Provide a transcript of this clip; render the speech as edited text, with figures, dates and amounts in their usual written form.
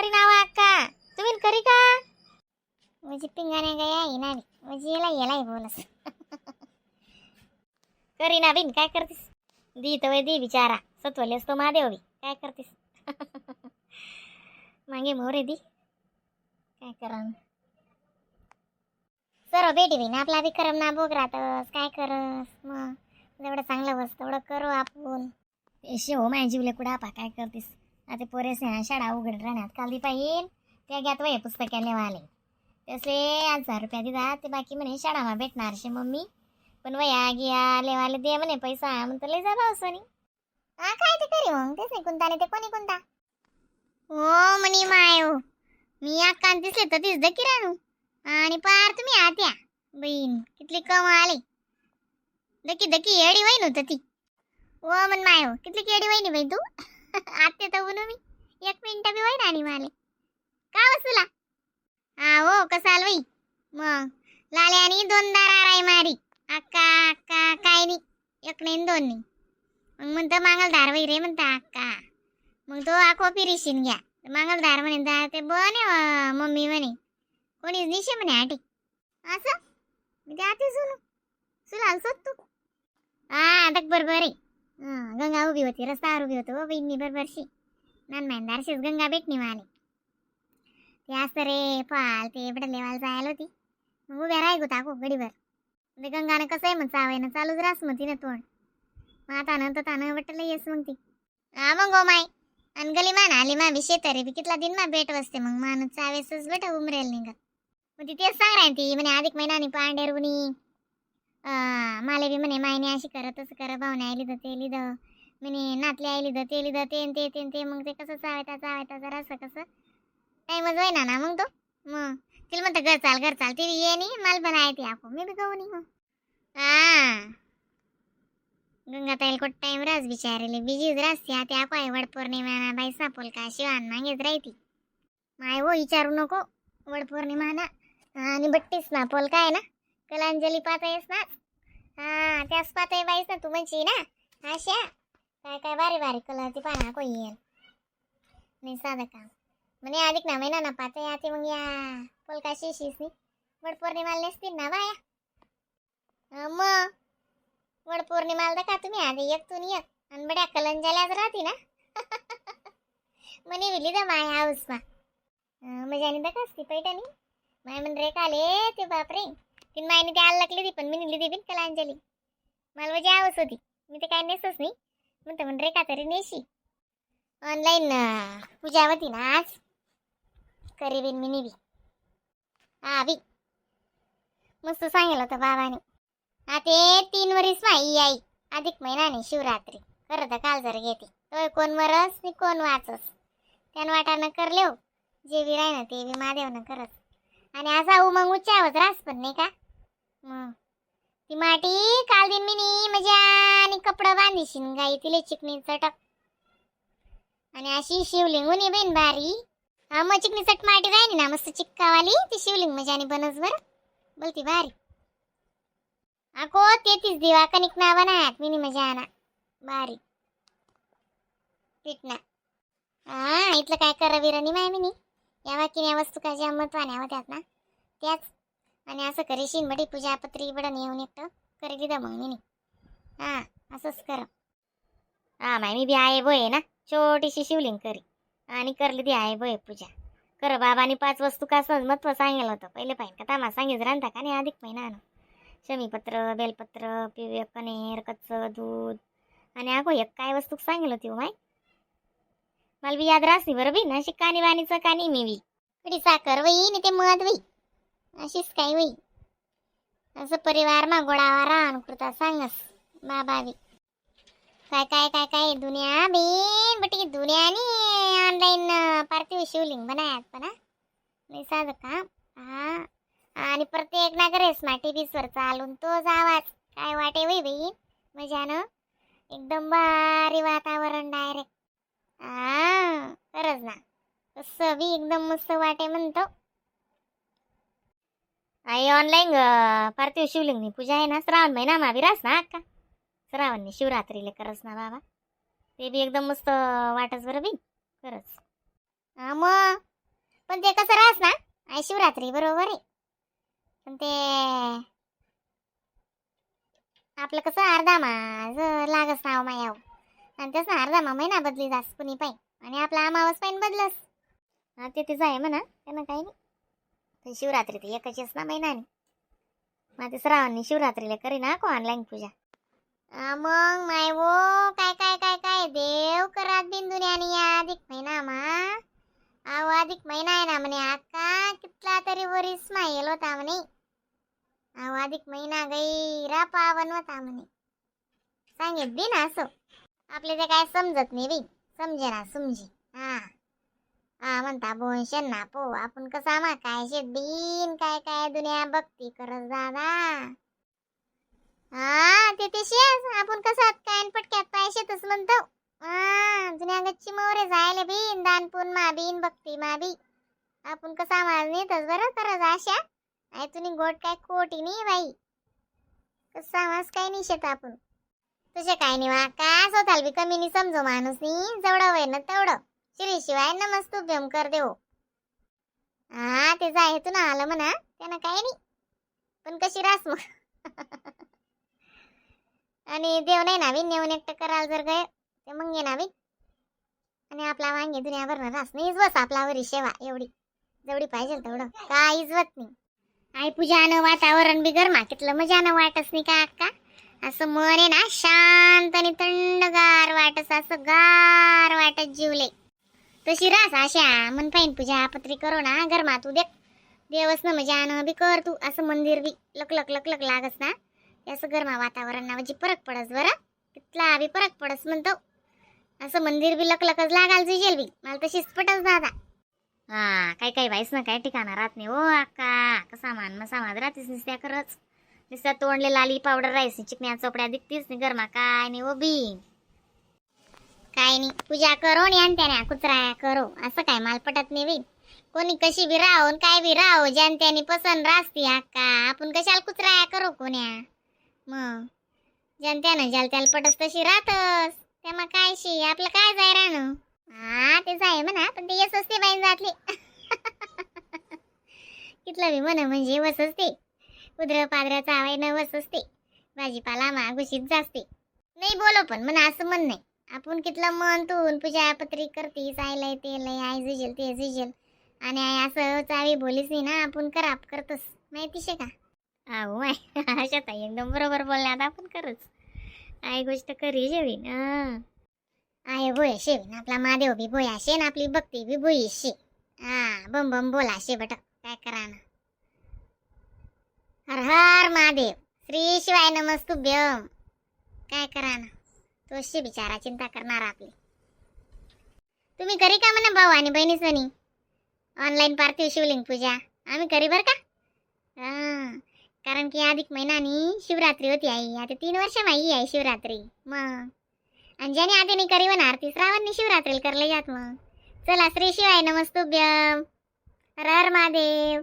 करी नावा अक्का तुम्ही करी का म्हणजे पिंगाने गया ना म्हणजे येला बोलस करी ना बिन काय करतीस दी तर दी बिचारा सत्वले असतो महादेव बी काय करतीस मागे मोरे दी काय करा सर बेटी बिन आपला बी करम ना बोग राहतस काय करस मग जेवढं चांगलं बस तेवढं करू आपण एशी हो माझ्या जीवले कुडा पा काय करतीस आता पोरेसे शाळा उघड राहण्यात काल दी पाहिजे त्या घ्यात वय पुस्तकाने वाले त्यासले 1000 रुपया दिला ते बाकी म्हणे शाळामा भेटणार शे मम्मी पण वया गिया लेवाले दे म्हणे पैसा म्हणतो लय जा भावसनी हा काय ते करी मग तेच नाही कोणता नाही ते कोणी कोणता हो म्हणी मायो मी अक्का दिसले तर तीच दकी राहू आणि पार तुम्ही आत्या बहीण कितली कम आली दकी दकी येडी वहीन होत ती हो मन मायो कितली केडी वहिनी बाई तू आत्या तर बोलू मी 1 मिनिट बी वहीन आणि माले का वसुला हा हो कसाल बाई मग लाले आणि 2 दारा राय मारी अक्का अक्का काय नाही 1 नाही 2 नाही मग म्हणतं मंगलदार वैरे म्हणता अक्का मग तो आखो पिरिशीन घ्या मंगलदार म्हणे ते बने मम्मी म्हणे कोणीच निशे म्हणे आटी असं मी ते आते सुलाल तू हा आता बरोबर आहे गंगा उभी होती रस्त्यावर उभी होतो बहिणी बरोबरशी नानमानदारशीच गंगा भेटणी माले ते असतं रे पाल ते बडलेवाल जायला होती मग उभ्या राय गो टाको गडीवर ते गंगानं कसं आहे मग चावायनं चालूच रास मग तिनं तोंड मग आता नंतर तानं वाटलं येस मग ती हा मग गो माय आणि गली मान आली मा बी शेतारी बी कितला दिन मा भेट बसते मग माणूस चावेसच बेटा उमरेल निघत मग ती तेच सांग राही ती म्हणे अधिक महिन्यानी पांडेरुनी माले बी म्हणे मायने अशी करत तसं कर भावने आली तर ते लिहिलं म्हणे नातली आली तर ते लिहिलं ते मग ते कसं चावायता जरा असं कसं टाईमच होय ना मग तो मग तिला म्हणतं घर चाल ती ये नाही मला पण आहे ती आपण मी बी गहू नाही मग हा गंगाताईल कोट टाईम रास बिचारेले बिजीच राहते आता आपण वड पौर्णिमा ना बाई सापोल का शिवान मागेच राहती माय हो विचारू नको वड पौर्णिमा ना आणि बट्टीस ना पोल काय ना कलांजली पातायस ना हा त्याच पाताय बाईस ना तू म्हणशी ना आशा काय काय बारी बारी कलरची पाना कोई येईल नाही साधं काम म्हणे अधिक ना महिना ना पाताय आते मग या पोलका शिशीस नी वड पौर्णिमाला नेसतील ना बाया मग वड पौर्णिमाला का तुम्ही आधी एक तून एक आणि बड्या कलंजाल्याच राहती ना म्हणे विली दा माय हाऊस मा मजानी दकास ती पैठणी माय म्हण रे काले ते बापरे तीन मायने ते आला लागली ती पण मी निली ती बिन कलांजली मला मजा हाऊस होती मी ते काय नेसच नाही म्हणतं म्हण रे का तरी नेशी ऑनलाईन पूजा होती ना आज करी बिन मी बी हा बी मस्त सांगेल होतं बाबाने आता 3 वरीस माई आई अधिक महिनाने शिवरात्री खरं तर काल जर घेते तो कोण मरस नि कोण वाचस त्यानं वाटानं करले हो जे बी राही ना ते बी महादेवनं करत आणि असा उमंग उच्चावत रास पण नाही का मग ती माटी काल दिन मी मजा आणि कपडा बांधीशीन गाई तिले चिकनी चटक आणि अशी शिवलिंग उनी बेन बारी हा मग चिकनी चट माटी राहिली ना मस्त चिक्कावाली ती शिवलिंग मजानी बनस बर बोलती भारी आको 33 दिवा कनिक ना बनायात मिनी मजाना बारी पिटना हा इथलं काय करविरणी माय मिनी या वाकिन्या वस्तू का ज्या महत्वाने होत्यात ना त्याच आणि असं करीशीन बडी पूजा पत्री बडन येऊन एकटं करी दिलं मग मिनी हा असंच कर हा माय मी बी आहे बोय ना छोटीशी शिवलिंग करी आणि करली ती आहे बोय पूजा कर बाबानी 5 वस्तू का सहज महत्व सांगेल होतं पहिले पाहिजे का तामा सांगेच राहता का नाही अधिक महिना शमीपत्र बेलपत्र पिवळे कनेर कच्चं दूध आणि अगो एक काय वस्तू सांगेल होती माय मला बी याद राहसी बरं बी ना शिकानी वाणीचं कानी मी बी कडी साखर वई आणि ते मध वई अशीच काय वई असं परिवार मा गोडावा राहण करता सांगस बाबा बी काय काय काय काय दुनिया बीन बटी दुनियानी ऑनलाईन पार्थिव शिवलिंग बनायात पण नाही साधं काम हा आणि प्रत्येक नागरेस मा टीव्हीवर चालून तोच आवाज काय वाटे वई बहीण मजानं एकदम भारी वातावरण डायरेक्ट हा खरंच ना तसं बी एकदम मस्त वाटे म्हणतो आई ऑनलाईन पार्थिव शिवलिंगनी पूजा आहे ना श्रावण महिना मा विरास ना अक्का श्रावणनी शिवरात्रीले करस ना बाबा ते बी एकदम मस्त वाटस बरं बी खरंच हा मग पण ते कसं राहस ना आई शिवरात्री बरोबर आहे. पण ते आपलं कसं अर्धा माज लागस नाव मायाव आणि तसं अर्धा मा महिना बदली जास कुणी पाहिजे आणि आपला अमावस पाहिजे बदलस. हा ते आहे म्हणा त्यांना काही नाही. पण शिवरात्री ते एकच ना महिनाने मग ते श्रावणी शिवरात्रीला करी ना को ऑनलाईन पूजा. मग माय वो काय काय काय काय देव करात बिंदुने आणि या अधिक महिना मा अहो अधिक महिना आहे ना म्हणे अक्का कितला तरी वरीस मायल होता म्हणे. अहो अधिक महिना गैरा पावन होता म्हणे सांगित बी ना असं आपले ते काय समजत नाही बी समजे ना समजी. हा हा म्हणता बोनशन ना पो आपण कसा मा काय शेत बीन काय काय दुनिया बघती करत दादा. हा ते शेस आपण कसात काय पटक्यात पायशेतच म्हणतो. हा दुनिया गच्ची मोरे जायले बीन दानपून मा बीन भक्ती मा बी आपण कसा माल नेतच बरं करत आशा. आई तुम्ही गोट काय कोटी नाही बाई कसा मास काय नाही शेत आपण तुझे काय नाही वा काय स्वतःला बी कमी नाही समजो माणूस नाही जेवढं वय ना तेवढं शिवाय नमस्तुभ्यम कर देव. हा ते जाय तू ना आलं म्हणा त्यांना काही नाही पण कशी रास मग आणि देव नाही नावी नेऊन एकटं करायला जर गय ते मग ये नावी आणि आपला वांगे दुनियाभर रास नाहीच बस आपल्यावरी सेवा एवढी जेवढी पाहिजे तेवढं काहीच होत नाही. आई पूजानं वातावरण बी गरमा कितलं मजानं वाटस नाही का अक्का असं मन आहे ना शांत आणि थंडगार वाटस असं गार वाटत जीवले तशी रास अशा मन पाहिन पूजा पत्री करो ना गरमा तू देख देवस ना मजानं बी कर तू असं मंदिर बी लकलक लकलक लागस ना असं गरमा वातावरण ना म्हणजे फरक पडस बरं कितला बी फरक पडस म्हणतो असं मंदिर बी लकलकच लागाल जिजेल बी मला तशीच पटस दादा. हा काही काही बाईस ना काही ठिकाणा राहत नाही हो अक्का कसा मान मसा माद राहतीस निसत्या खरंच निसत्या तोंडले लाली पावडर राहायची चिकण्या चोपड्या दिखतीस नाही गरमा काय नाही ओ बी काय नाही पूजा करो आणि त्याने कुचराया करो असं काय माल पटत नाही बी कोणी कशी बी राहो काय बी राहो ज्यान त्याने पसंत राहते अक्का आपण कशाला कुचराया करो कोण्या मग ज्यान त्यानं ज्याला त्याला पटस तशी राहतस त्यामा काय शी आपलं काय जाय राहणं. हा ते जाय म्हणा पण ते येस असते बाईन जातले कितलं बी म्हणा म्हणजे वस असते कुद्र पादराचा आवाय न वस असते भाजीपाला मागुशीत जास्ते नाही बोलो पण म्हणा असं म्हण नाही आपण कितलं मन तून पूजा पत्री करतीस आयलंय ते लय आई जिजल ते जिजल आणि आई असं चावी बोलीस नाही ना आपण कराप करतोस माहिती शे का. अहो माय अशा ताई एकदम बरोबर बोलण्यात आपण करच आई गोष्ट करी जेवीन आय बोय शेवीन आपला महादेव बी बोया शे ना आपली भक्ती बी बोई शे. हा बम बम बोला शे बट काय करा ना. हर हर महादेव श्री शिवाय नमस्तुभ्यम काय करा ना तोशी बिचारा चिंता करणार आपली. तुम्ही करी का म्हणा भाऊ आणि बहिणी सनी ऑनलाईन पार्थिव शिवलिंग पूजा आम्ही करी बर का. कारण की अधिक महिन्यानी शिवरात्री होती आई आता 3 वर्ष माई आहे शिवरात्री मग आणि ज्याने आधी नाही करी होणार ती श्रावणी शिवरात्रीला करले जात मग चला श्री शिवाय नमस्तुभ्यम हर हर महादेव.